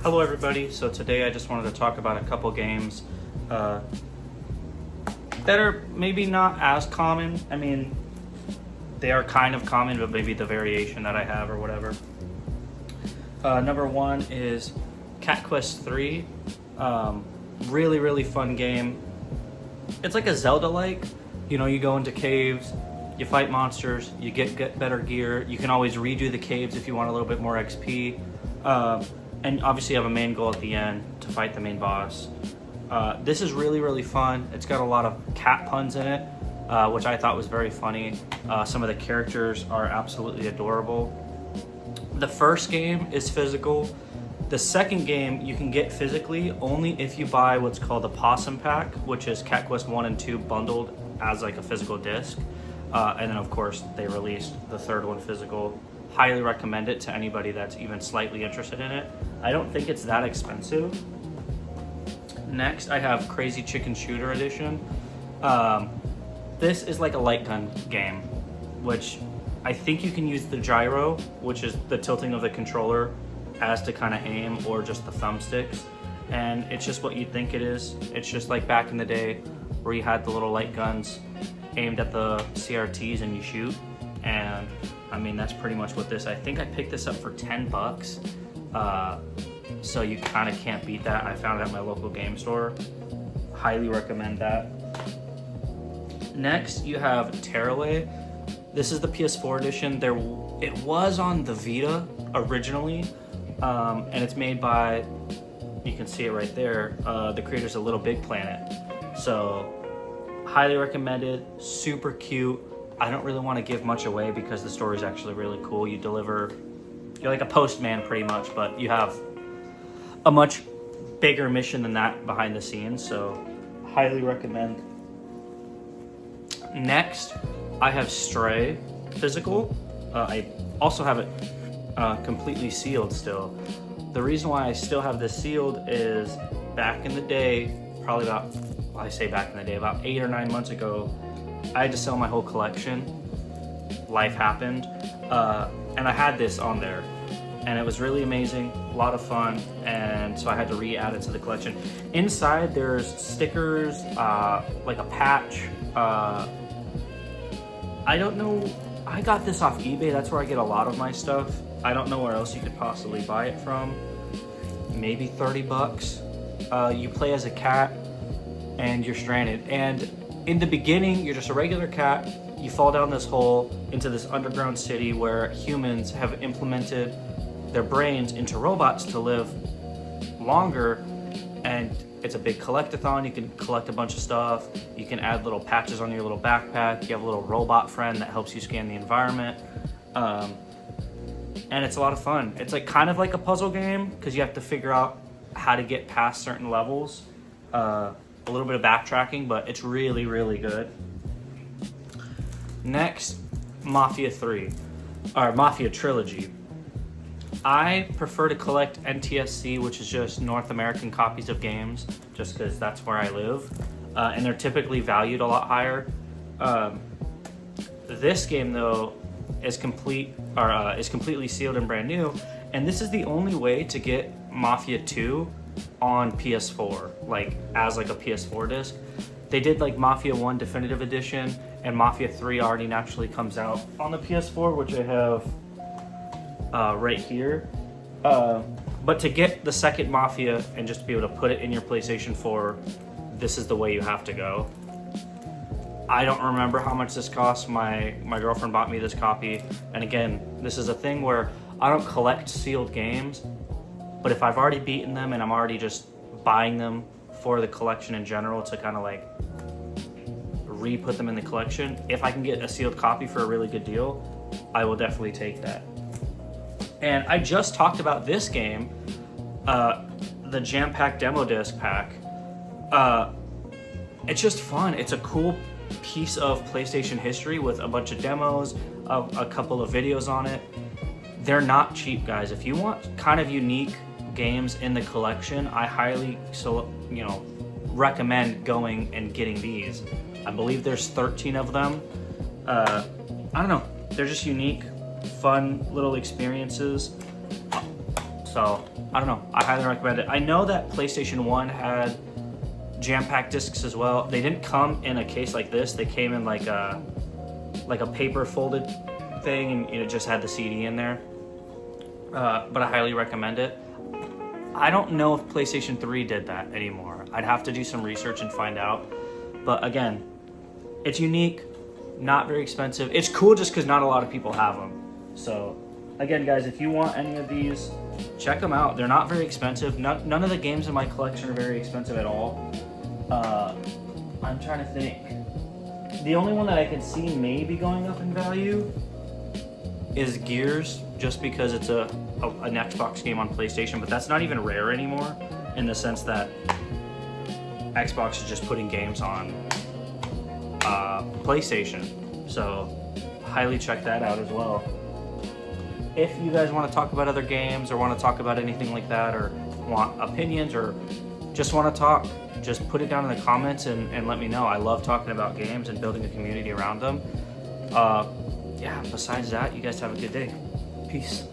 Hello everybody, so today I just wanted to talk about a couple games that are maybe not as common. I mean, they are kind of common, but maybe the variation that I have or whatever. Number one is Cat Quest 3. Really, really fun game. It's like a Zelda-like. You know, you go into caves, you fight monsters, you get better gear. You can always redo the caves if you want a little bit more XP. And obviously you have a main goal at the end to fight the main boss. This is really, really fun. It's got a lot of cat puns in it, which I thought was very funny. Some of the characters are absolutely adorable. The first game is physical. The second game you can get physically only if you buy what's called the Possum Pack, which is Cat Quest 1 and 2 bundled as like a physical disc. And then of course they released the third one physical. Highly recommend it to anybody that's even slightly interested in it. I don't think it's that expensive. Next, I have Crazy Chicken Shooter Edition. This is like a light gun game, which I think you can use the gyro, which is the tilting of the controller, as to kind of aim, or just the thumbsticks. And it's just what you think it is. It's just like back in the day where you had the little light guns aimed at the CRTs and you shoot. And I mean, that's pretty much what this, I think I picked this up for 10 bucks. So you kind of can't beat that. I found it at my local game store. Highly recommend that. Next, you have Tearaway. This is the PS4 edition. It was on the Vita originally, and it's made by, you can see it right there, the creators of Little Big Planet. So, highly recommended, super cute. I don't really want to give much away because the story is actually really cool. You're like a postman pretty much, but you have a much bigger mission than that behind the scenes, so highly recommend. Next, I have Stray physical. I also have it completely sealed still. The reason why I still have this sealed is back in the day, probably about 8 or 9 months ago, I had to sell my whole collection. Life happened, and I had this on there, and it was really amazing, a lot of fun, and so I had to re-add it to the collection. Inside there's stickers, like a patch. I don't know, I got this off eBay. That's where I get a lot of my stuff. I don't know where else you could possibly buy it from. Maybe 30 bucks. You play as a cat and you're stranded, and in the beginning you're just a regular cat. You fall down this hole into this underground city where humans have implemented their brains into robots to live longer, and it's a big collectathon. You can collect a bunch of stuff. You can add little patches on your little backpack. You have a little robot friend that helps you scan the environment, and it's a lot of fun. It's like kind of like a puzzle game because you have to figure out how to get past certain levels. A little bit of backtracking, but it's really, really good. Next, Mafia 3, or Mafia Trilogy. I prefer to collect NTSC, which is just North American copies of games, just because that's where I live, and they're typically valued a lot higher. This game, though, is completely sealed and brand new, and this is the only way to get Mafia 2 on PS4, like as like a PS4 disc. They did like Mafia 1 Definitive Edition, and Mafia 3 already naturally comes out on the PS4, which I have right here. But to get the second Mafia and just to be able to put it in your PlayStation 4, this is the way you have to go. I don't remember how much this costs. My girlfriend bought me this copy, and again, this is a thing where I don't collect sealed games, but if I've already beaten them and I'm already just buying them for the collection in general to kind of like re-put them in the collection, if I can get a sealed copy for a really good deal, I will definitely take that. And I just talked about this game, the Jam Pack Demo Disc Pack. It's just fun. It's a cool piece of PlayStation history with a bunch of demos, a couple of videos on it. They're not cheap, guys. If you want kind of unique games in the collection, I highly recommend going and getting these. I believe there's 13 of them. I don't know, they're just unique, fun little experiences. So I don't know. I highly recommend it. I know that PlayStation 1 had jam-packed discs as well. They didn't come in a case like this. They came in like a paper folded thing, and it just had the CD in there. But I highly recommend it. I don't know if PlayStation 3 did that anymore. I'd have to do some research and find out. But again, it's unique, not very expensive. It's cool just because not a lot of people have them. So again, guys, if you want any of these, check them out. They're not very expensive. None of the games in my collection are very expensive at all. I'm trying to think. The only one that I can see maybe going up in value is Gears, just because it's an Xbox game on PlayStation, but that's not even rare anymore, in the sense that Xbox is just putting games on PlayStation. So highly check that out as well. If you guys want to talk about other games or want to talk about anything like that, or want opinions, or just want to talk, just put it down in the comments and let me know. I love talking about games and building a community around them. Yeah, besides that, you guys have a good day. Peace.